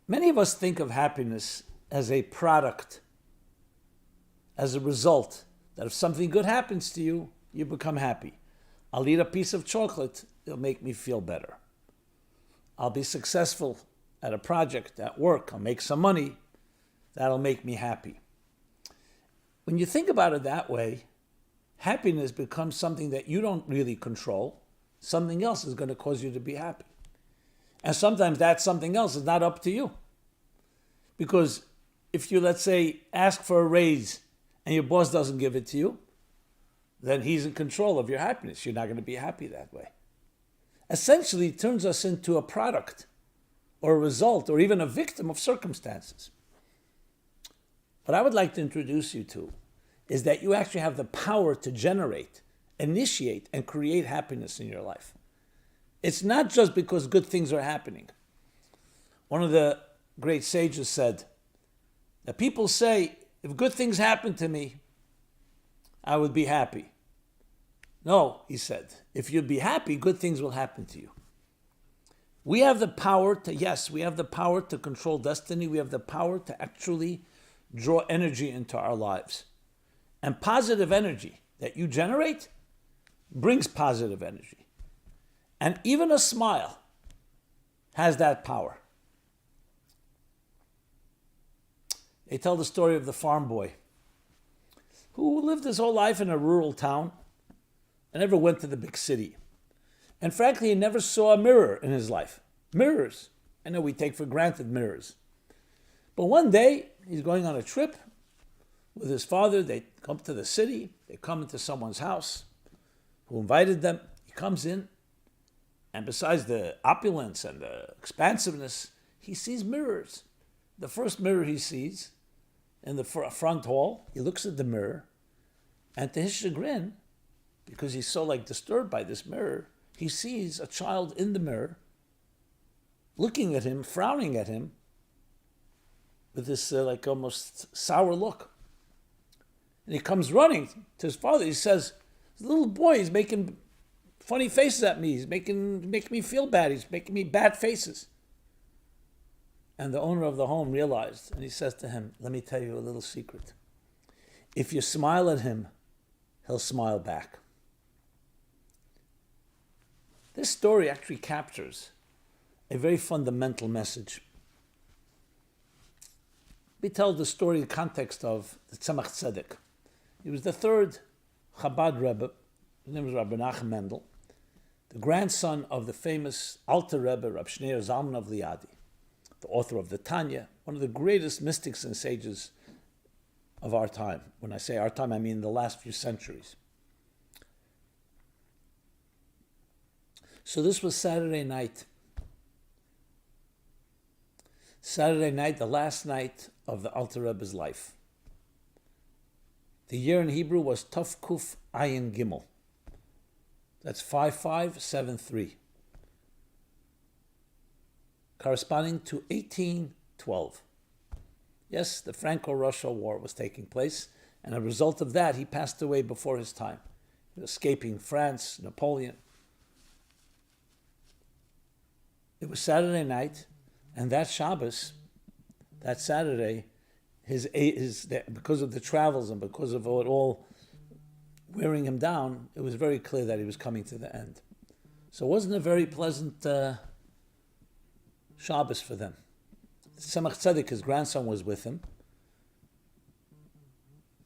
Many of us think of happiness as a product, as a result, that if something good happens to you, you become happy. I'll eat a piece of chocolate, it'll make me feel better. I'll be successful at a project, at work, I'll make some money, that'll make me happy. When you think about it that way, happiness becomes something that you don't really control. Something else is going to cause you to be happy. And sometimes that something else is not up to you. Because if you, let's say, ask for a raise and your boss doesn't give it to you, then he's in control of your happiness. You're not going to be happy that way. Essentially, it turns us into a product or a result or even a victim of circumstances. What I would like to introduce you to is that you actually have the power to generate, initiate, and create happiness in your life. It's not just because good things are happening. One of the great sages said that people say, if good things happen to me, I would be happy. No, he said, if you'd be happy, good things will happen to you. We have the power we have the power to control destiny. We have the power to actually draw energy into our lives. And positive energy that you generate brings positive energy. And even a smile has that power. They tell the story of the farm boy who lived his whole life in a rural town and never went to the big city. And frankly, he never saw a mirror in his life. Mirrors. I know we take for granted mirrors. But one day, he's going on a trip with his father. They come to the city. They come into someone's house who invited them. He comes in, and besides the opulence and the expansiveness, he sees mirrors. The first mirror he sees in the front hall, he looks at the mirror, and to his chagrin, because he's so disturbed by this mirror, he sees a child in the mirror looking at him, frowning at him with this almost sour look. And he comes running to his father. He says, "The little boy is making funny faces at me. He's making me feel bad. He's making me bad faces." And the owner of the home realized, and he says to him, "Let me tell you a little secret. If you smile at him, he'll smile back." This story actually captures a very fundamental message. We tell the story in the context of the Tzemach Tzedek. He was the third Chabad Rebbe. His name was Rabbi Nachum Mendel, the grandson of the famous Alter Rebbe, Rab Shneir Zalman of Liadi, the author of the Tanya, one of the greatest mystics and sages of our time. When I say our time, I mean the last few centuries. So this was Saturday night. Saturday night, the last night of the Alter Rebbe's life. The year in Hebrew was Tov Kuf Ayin Gimel. That's 5573. Corresponding to 1812. Yes, the Franco-Russian War was taking place, and as a result of that, he passed away before his time, escaping France, Napoleon. It was Saturday night, and that Shabbos, that Saturday, because of the travels and because of it all wearing him down, it was very clear that he was coming to the end. So it wasn't a very pleasant Shabbos for them. Tzemach Tzedek, his grandson, was with him.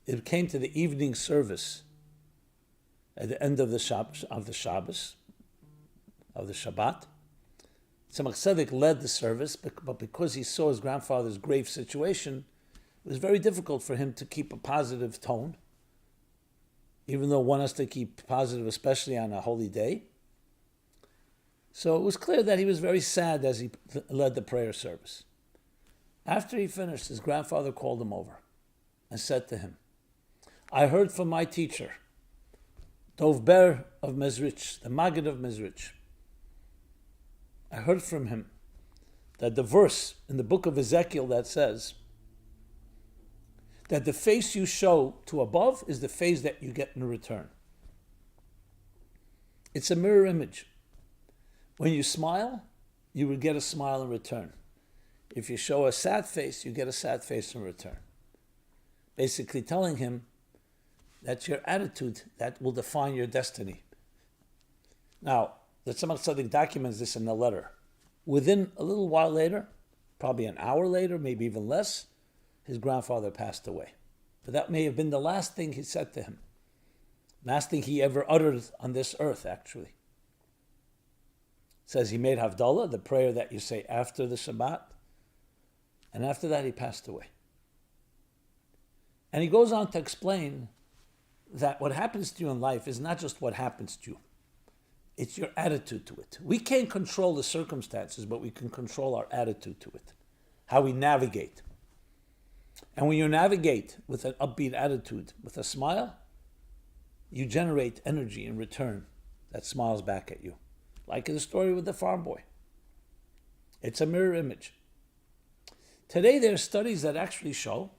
It came to the evening service at the end of the Shabbos, of the Shabbat. Tzemach Tzedek led the service, but because he saw his grandfather's grave situation, it was very difficult for him to keep a positive tone, even though one has to keep positive, especially on a holy day. So it was clear that he was very sad as he led the prayer service. After he finished, his grandfather called him over and said to him, "I heard from my teacher, Dov Ber of Mezrich, the Maggid of Mezrich. I heard from him that the verse in the book of Ezekiel that says that the face you show to above is the face that you get in return. It's a mirror image. When you smile, you will get a smile in return. If you show a sad face, you get a sad face in return. Basically telling him that's your attitude that will define your destiny. Now, the Tzemach Tzedek documents this in the letter. Within a little while later, probably an hour later, maybe even less, his grandfather passed away. But that may have been the last thing he said to him. Last thing he ever uttered on this earth, actually. It says he made Havdalah, the prayer that you say after the Shabbat, and after that he passed away. And he goes on to explain that what happens to you in life is not just what happens to you. It's your attitude to it. We can't control the circumstances, but we can control our attitude to it, how we navigate. And when you navigate with an upbeat attitude, with a smile, you generate energy in return that smiles back at you. Like in the story with the farm boy. It's a mirror image. Today there are studies that actually show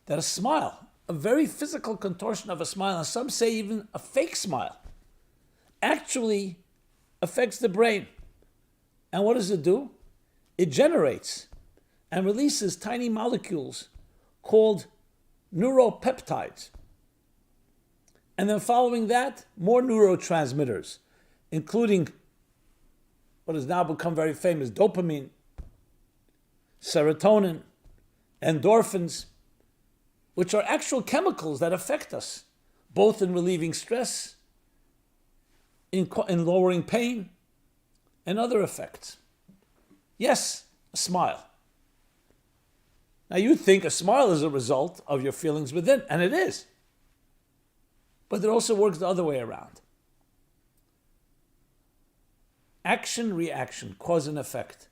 that a smile, a very physical contortion of a smile, and some say even a fake smile, actually affects the brain. And what does it do? It generates and releases tiny molecules called neuropeptides. And then following that, more neurotransmitters, including what has now become very famous, dopamine, serotonin, endorphins, which are actual chemicals that affect us, both in relieving stress, in lowering pain, and other effects. Yes, a smile. Now you think a smile is a result of your feelings within, and it is. But it also works the other way around. Action, reaction, cause and effect.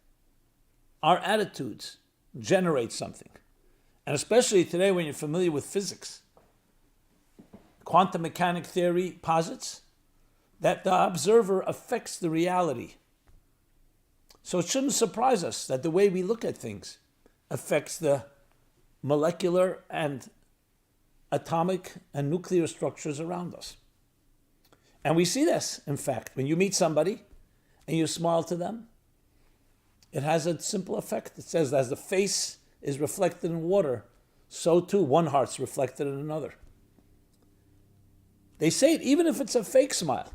Our attitudes generate something. And especially today when you're familiar with physics, quantum mechanic theory posits that the observer affects the reality. So it shouldn't surprise us that the way we look at things affects the molecular and atomic and nuclear structures around us. And we see this, in fact, when you meet somebody and you smile to them, it has a simple effect. It says, as the face is reflected in water, so too one heart's reflected in another. They say it even if it's a fake smile.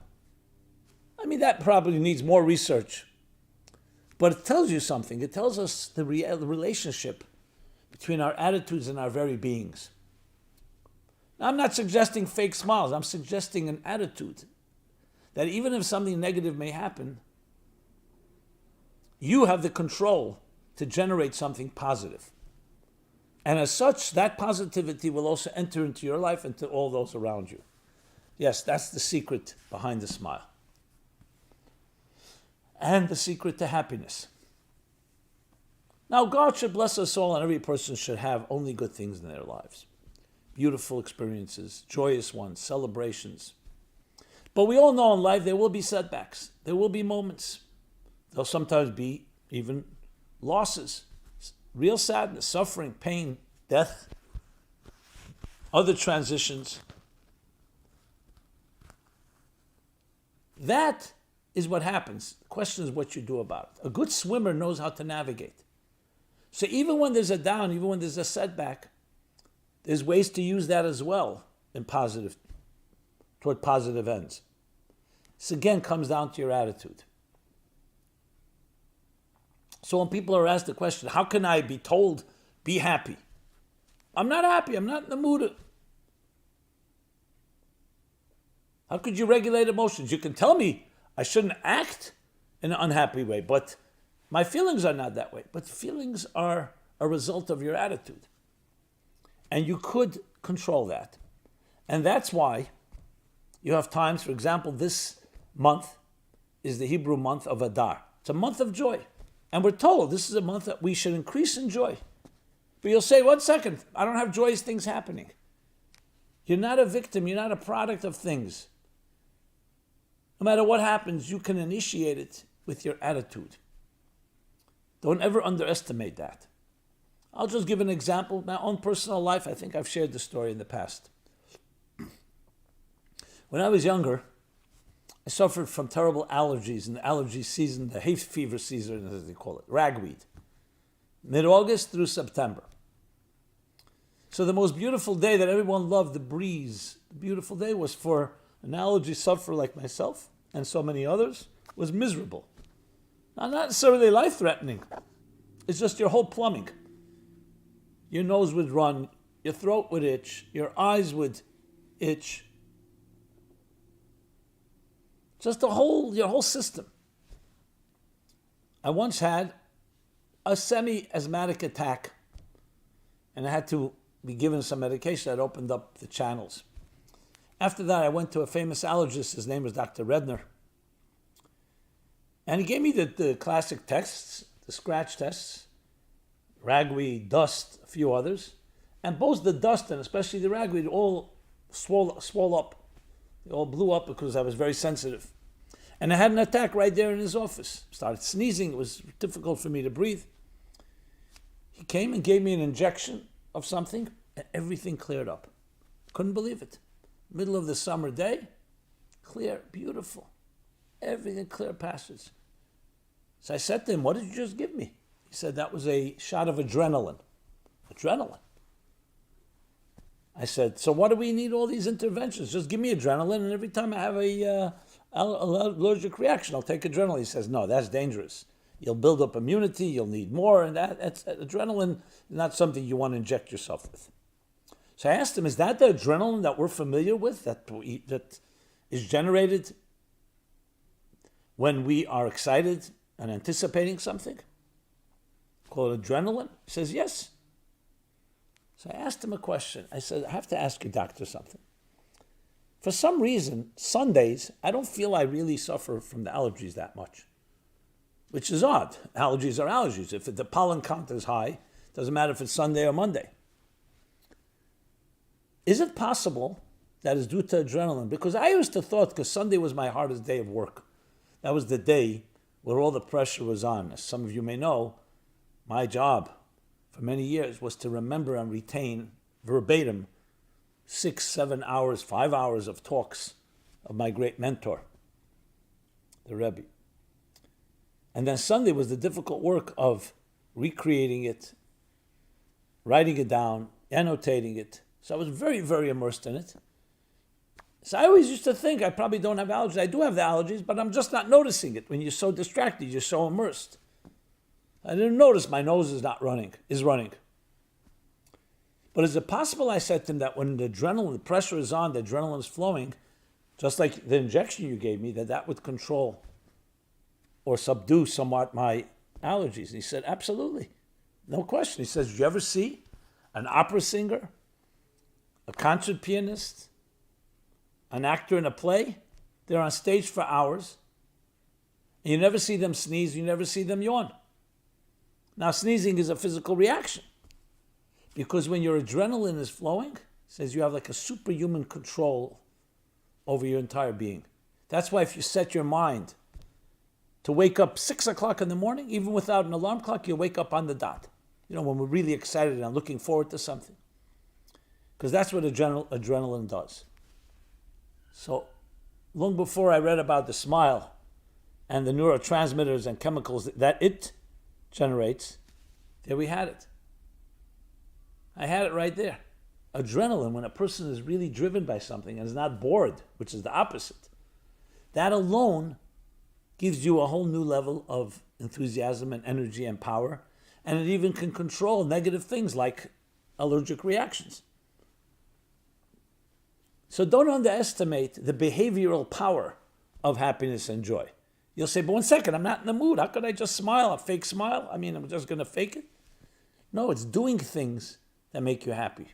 I mean, that probably needs more research. But it tells you something. It tells us the relationship between our attitudes and our very beings. Now, I'm not suggesting fake smiles. I'm suggesting an attitude that even if something negative may happen, you have the control to generate something positive. And as such, that positivity will also enter into your life and to all those around you. Yes, that's the secret behind the smile. And the secret to happiness. Now, God should bless us all, and every person should have only good things in their lives. Beautiful experiences, joyous ones, celebrations. But we all know in life there will be setbacks. There will be moments. There'll sometimes be even losses, real sadness, suffering, pain, death, other transitions. That is what happens. The question is what you do about it. A good swimmer knows how to navigate. So even when there's a down, even when there's a setback, there's ways to use that as well toward positive ends. This again comes down to your attitude. So when people are asked the question, how can I be told, be happy? I'm not happy. I'm not in the mood. How could you regulate emotions? You can tell me I shouldn't act in an unhappy way, but my feelings are not that way. But feelings are a result of your attitude. And you could control that. And that's why you have times, for example, this month is the Hebrew month of Adar. It's a month of joy. And we're told this is a month that we should increase in joy. But you'll say, 1 second, I don't have joyous things happening. You're not a victim. You're not a product of things. No matter what happens, you can initiate it with your attitude. Don't ever underestimate that. I'll just give an example. My own personal life, I think I've shared the story in the past. When I was younger, I suffered from terrible allergies in the allergy season, the hay fever season, as they call it, ragweed. mid-August through September. So the most beautiful day that everyone loved, the breeze, the beautiful day was for an allergy sufferer like myself and so many others, was miserable. Now, not necessarily life-threatening. It's just your whole plumbing. Your nose would run, your throat would itch, your eyes would itch. Just your whole system. I once had a semi-asthmatic attack, and I had to be given some medication that opened up the channels. After that, I went to a famous allergist. His name was Dr. Redner. And he gave me the classic tests, the scratch tests, ragweed, dust, a few others. And both the dust and especially the ragweed all swole up. They all blew up because I was very sensitive. And I had an attack right there in his office. Started sneezing. It was difficult for me to breathe. He came and gave me an injection of something, and everything cleared up. Couldn't believe it. Middle of the summer day, clear, beautiful. Everything clear passage. So I said to him, "What did you just give me?" He said, "That was a shot of adrenaline." Adrenaline? I said, "So what do we need all these interventions? Just give me adrenaline, and every time I have a allergic reaction, I'll take adrenaline." He says, "No, that's dangerous. You'll build up immunity, you'll need more, and that's adrenaline is not something you want to inject yourself with." So I asked him, "Is that the adrenaline that we're familiar with, that is generated when we are excited and anticipating something? Call it adrenaline?" He says, "Yes." So I asked him a question. I said, "I have to ask you, doctor, something. For some reason, Sundays, I don't feel I really suffer from the allergies that much, which is odd. Allergies are allergies. If the pollen count is high, it doesn't matter if it's Sunday or Monday. Is it possible that is due to adrenaline? Because I used to thought, because Sunday was my hardest day of work. That was the day where all the pressure was on. As some of you may know, my job for many years was to remember and retain verbatim 6, 7 hours, 5 hours of talks of my great mentor, the Rebbe. And then Sunday was the difficult work of recreating it, writing it down, annotating it. So I was very, very immersed in it. So I always used to think I probably don't have allergies. I do have the allergies, but I'm just not noticing it. When you're so distracted, you're so immersed. I didn't notice my nose is running. But is it possible, I said to him, that when the adrenaline, the pressure is on, the adrenaline is flowing, just like the injection you gave me, that would control or subdue somewhat my allergies? And he said, "Absolutely. No question." He says, "Did you ever see an opera singer, a concert pianist, an actor in a play? They're on stage for hours, and you never see them sneeze, you never see them yawn." Now, sneezing is a physical reaction, because when your adrenaline is flowing, it says you have like a superhuman control over your entire being. That's why if you set your mind to wake up 6 o'clock in the morning, even without an alarm clock, you wake up on the dot. You know, when we're really excited and looking forward to something. Because that's what adrenaline does. So long before I read about the smile and the neurotransmitters and chemicals that it generates, there we had it. I had it right there. Adrenaline, when a person is really driven by something and is not bored, which is the opposite, that alone gives you a whole new level of enthusiasm and energy and power, and it even can control negative things like allergic reactions. So don't underestimate the behavioral power of happiness and joy. You'll say, "But one second, I'm not in the mood. How could I just smile, a fake smile? I'm just going to fake it?" No, it's doing things that make you happy.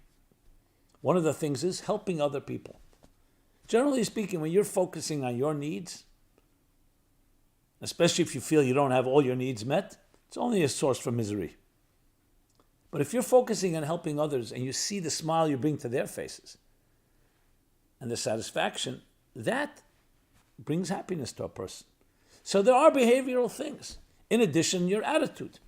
One of the things is helping other people. Generally speaking, when you're focusing on your needs, especially if you feel you don't have all your needs met, it's only a source for misery. But if you're focusing on helping others and you see the smile you bring to their faces and the satisfaction, that brings happiness to a person. So there are behavioral things. In addition, your attitude.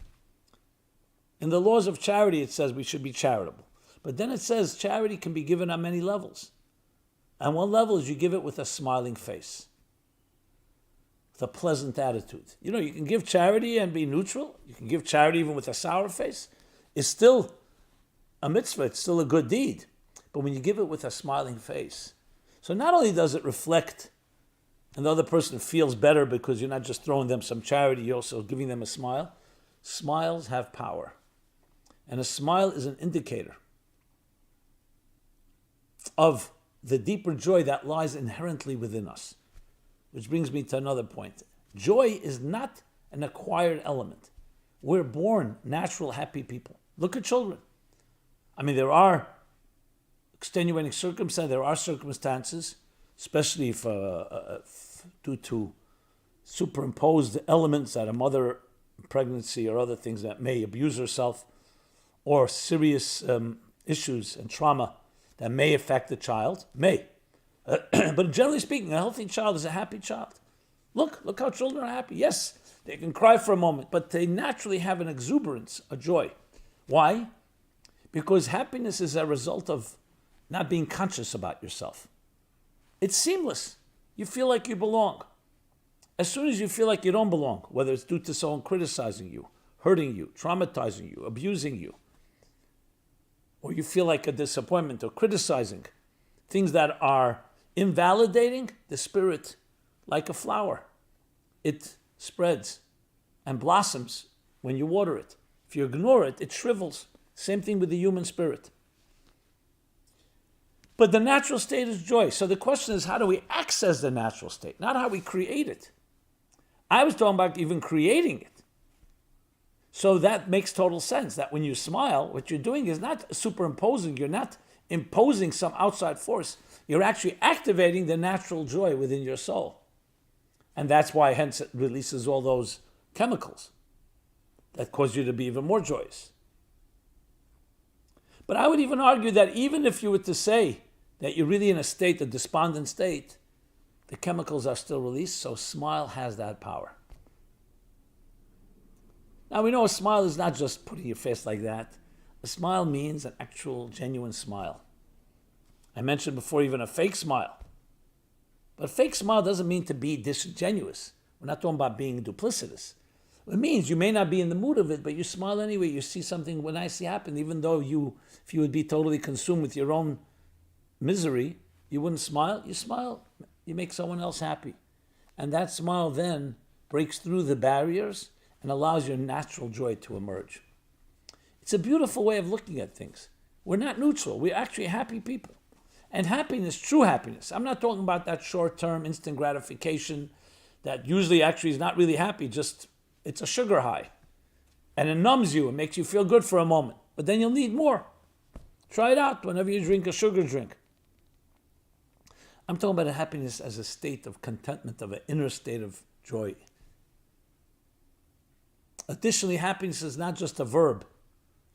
In the laws of charity, it says we should be charitable. But then it says charity can be given on many levels. And one level is you give it with a smiling face. with a pleasant attitude. You know, you can give charity and be neutral. You can give charity even with a sour face. It's still a mitzvah. It's still a good deed. But when you give it with a smiling face, so not only does it reflect, and the other person feels better because you're not just throwing them some charity, you're also giving them a smile. Smiles have power. And a smile is an indicator of the deeper joy that lies inherently within us. Which brings me to another point. Joy is not an acquired element. We're born natural, happy people. Look at children. I mean, there are extenuating circumstances, there are circumstances, especially if due to superimposed elements that a mother, pregnancy or other things that may abuse herself, or serious issues and trauma that may affect the child, but generally speaking, a healthy child is a happy child. Look how children are happy. Yes, they can cry for a moment, but they naturally have an exuberance, a joy. Why? Because happiness is a result of not being conscious about yourself. It's seamless. You feel like you belong. As soon as you feel like you don't belong, whether it's due to someone criticizing you, hurting you, traumatizing you, abusing you, or you feel like a disappointment or criticizing, things that are invalidating the spirit, like a flower. It spreads and blossoms when you water it. If you ignore it, it shrivels. Same thing with the human spirit. But the natural state is joy. So the question is, how do we access the natural state? Not how we create it. I was talking about even creating it. So that makes total sense, that when you smile, what you're doing is not superimposing, you're not imposing some outside force. You're actually activating the natural joy within your soul. And that's why, hence, it releases all those chemicals that cause you to be even more joyous. But I would even argue that even if you were to say that you're really in a state, a despondent state, the chemicals are still released, so smile has that power. Now we know a smile is not just putting your face like that. A smile means an actual, genuine smile. I mentioned before even a fake smile. But a fake smile doesn't mean to be disingenuous. We're not talking about being duplicitous. It means you may not be in the mood of it, but you smile anyway. You see something nicely happen, even though if you would be totally consumed with your own misery, you wouldn't smile. You smile. You make someone else happy. And that smile then breaks through the barriers and allows your natural joy to emerge. It's a beautiful way of looking at things. We're not neutral. We're actually happy people. And happiness, true happiness. I'm not talking about that short-term instant gratification that usually actually is not really happy, just it's a sugar high. And it numbs you and makes you feel good for a moment. But then you'll need more. Try it out whenever you drink a sugar drink. I'm talking about a happiness as a state of contentment, of an inner state of joy. Additionally, happiness is not just a verb,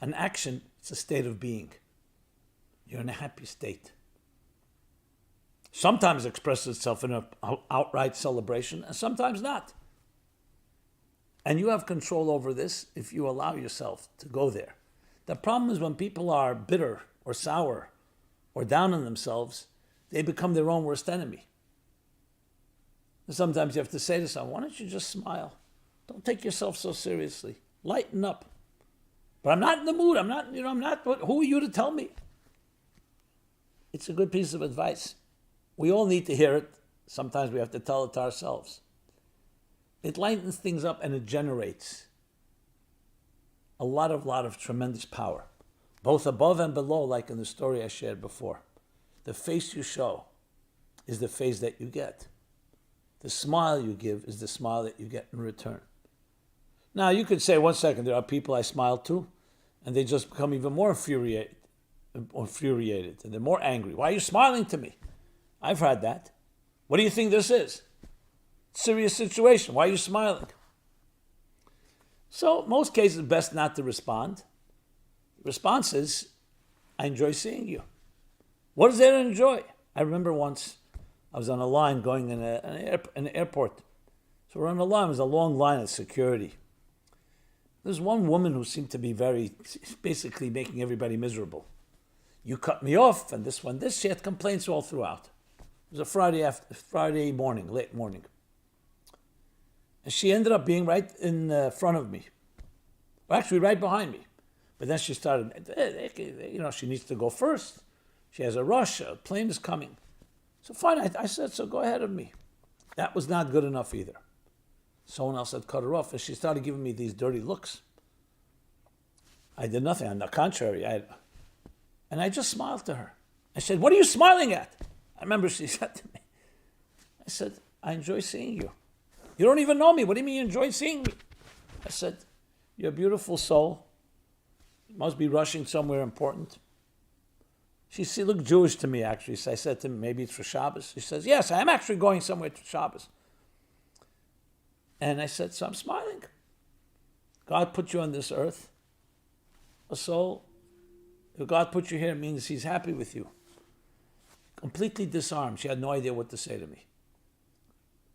an action, it's a state of being. You're in a happy state. Sometimes it expresses itself in an outright celebration, and sometimes not. And you have control over this if you allow yourself to go there. The problem is when people are bitter or sour or down on themselves, they become their own worst enemy. And sometimes you have to say to someone, why don't you just smile? Don't take yourself so seriously. Lighten up. But I'm not in the mood. I'm not, who are you to tell me? It's a good piece of advice. We all need to hear it. Sometimes we have to tell it to ourselves. It lightens things up and it generates a lot of tremendous power, both above and below, like in the story I shared before. The face you show is the face that you get. The smile you give is the smile that you get in return. Now, you could say, 1 second, there are people I smile to, and they just become even more infuriated, and they're more angry. Why are you smiling to me? I've heard that. What do you think this is? Serious situation. Why are you smiling? So, most cases, it's best not to respond. The response is, I enjoy seeing you. What is there to enjoy? I remember once I was on a line going in an airport. So we're on a line. It was a long line of security. There's one woman who seemed to be basically making everybody miserable. You cut me off, and this one, this. She had complaints all throughout. It was a Friday morning, late morning. And she ended up being right in front of me. Well, actually, right behind me. But then she started, she needs to go first. She has a rush. A plane is coming. So fine, I said, so go ahead of me. That was not good enough either. Someone else had cut her off, and she started giving me these dirty looks. I did nothing. On the contrary, and I just smiled to her. I said, what are you smiling at? I remember she said to me, I said, I enjoy seeing you. You don't even know me. What do you mean you enjoy seeing me? I said, you're a beautiful soul. You must be rushing somewhere important. She looked Jewish to me, actually. So I said to me, maybe it's for Shabbos. She says, yes, I am actually going somewhere to Shabbos. And I said, so I'm smiling. God put you on this earth. A soul, if God put you here, it means he's happy with you. Completely disarmed. She had no idea what to say to me.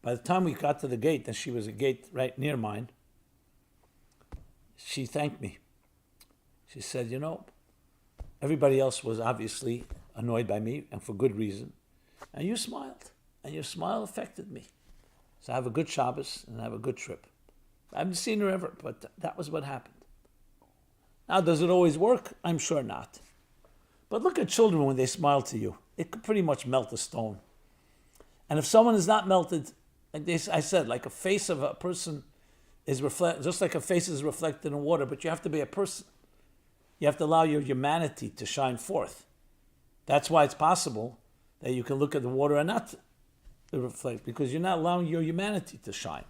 By the time we got to the gate, and she was a gate right near mine, she thanked me. She said, everybody else was obviously annoyed by me, and for good reason. And you smiled, and your smile affected me. So have a good Shabbos, and have a good trip. I haven't seen her ever, but that was what happened. Now, does it always work? I'm sure not. But look at children when they smile to you. It could pretty much melt a stone. And if someone is not melted, I said, like a face of a person is just like a face is reflected in water, but you have to be a person. You have to allow your humanity to shine forth. That's why it's possible that you can look at the water and not reflect, because you're not allowing your humanity to shine.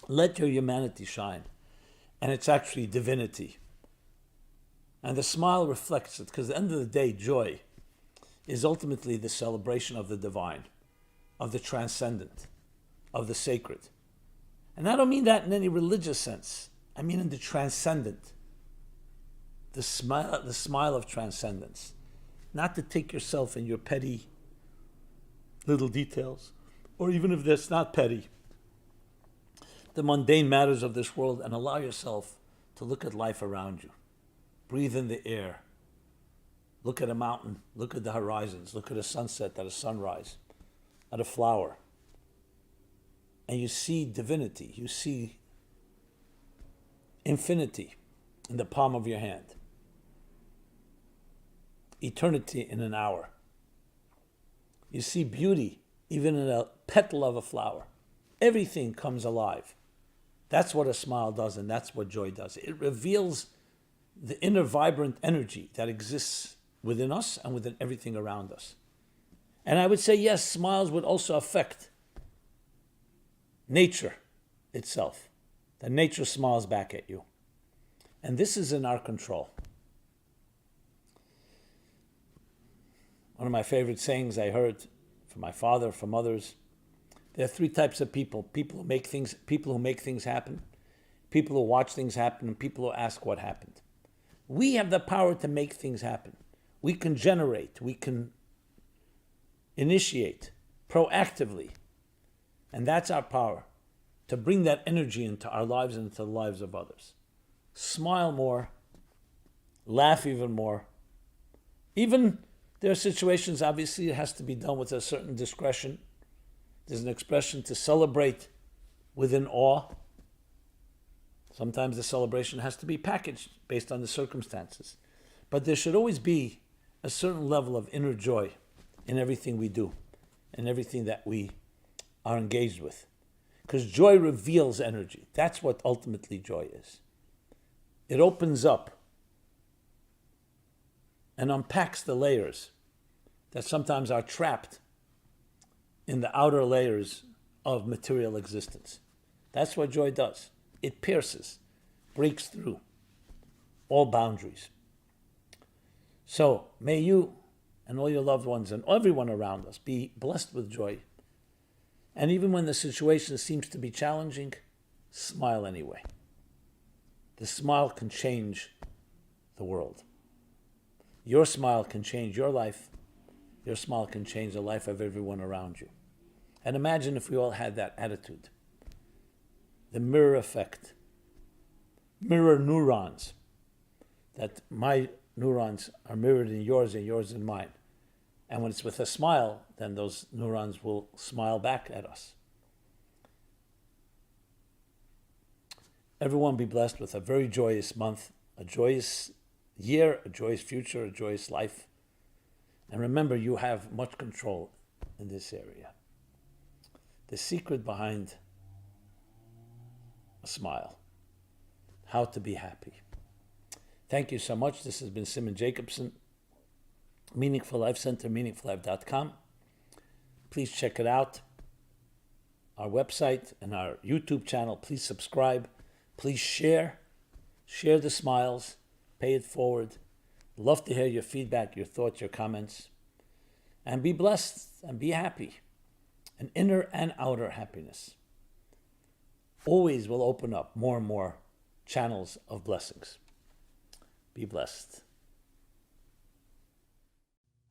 Let your humanity shine. And it's actually divinity. And the smile reflects it, because at the end of the day, joy is ultimately the celebration of the divine, of the transcendent, of the sacred. And I don't mean that in any religious sense. I mean in the transcendent. The smile of transcendence. Not to take yourself in your petty little details, or even if that's not petty, the mundane matters of this world, and allow yourself to look at life around you. Breathe in the air. Look at a mountain. Look at the horizons. Look at a sunset, at a sunrise, at a flower. And you see divinity. You see infinity in the palm of your hand. Eternity in an hour. You see beauty even in a petal of a flower. Everything comes alive. That's what a smile does, and that's what joy does. It reveals the inner vibrant energy that exists within us and within everything around us. And I would say, yes, smiles would also affect nature itself. That nature smiles back at you. And this is in our control. One of my favorite sayings I heard from my father, from others, there are three types of people. People who make things happen, people who watch things happen, and people who ask what happened. We have the power to make things happen. We can generate, we can initiate proactively. And that's our power, to bring that energy into our lives and into the lives of others. Smile more, laugh even more. Even there are situations, obviously, it has to be done with a certain discretion. There's an expression to celebrate within awe. Sometimes the celebration has to be packaged based on the circumstances. But there should always be a certain level of inner joy in everything we do, in everything that we are engaged with. Because joy reveals energy. That's what ultimately joy is. It opens up and unpacks the layers that sometimes are trapped in the outer layers of material existence. That's what joy does. It pierces, breaks through all boundaries. So may you and all your loved ones and everyone around us be blessed with joy. And even when the situation seems to be challenging, smile anyway. The smile can change the world. Your smile can change your life. Your smile can change the life of everyone around you. And imagine if we all had that attitude. The mirror effect. Mirror neurons. That my neurons are mirrored in yours and yours in mine. And when it's with a smile, then those neurons will smile back at us. Everyone be blessed with a very joyous month, a joyous year, a joyous future, a joyous life. And remember, you have much control in this area. The secret behind a smile, how to be happy. Thank you so much. This has been Simon Jacobson, Meaningful Life Center, meaningfullife.com. Please check it out. Our website and our YouTube channel. Please subscribe. Please share. Share the smiles. Pay it forward. Love to hear your feedback, your thoughts, your comments. And be blessed and be happy. An inner and outer happiness always will open up more and more channels of blessings. Be blessed.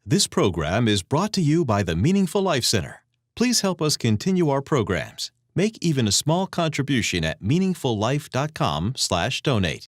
This program is brought to you by the Meaningful Life Center. Please help us continue our programs. Make even a small contribution at meaningfullife.com/donate.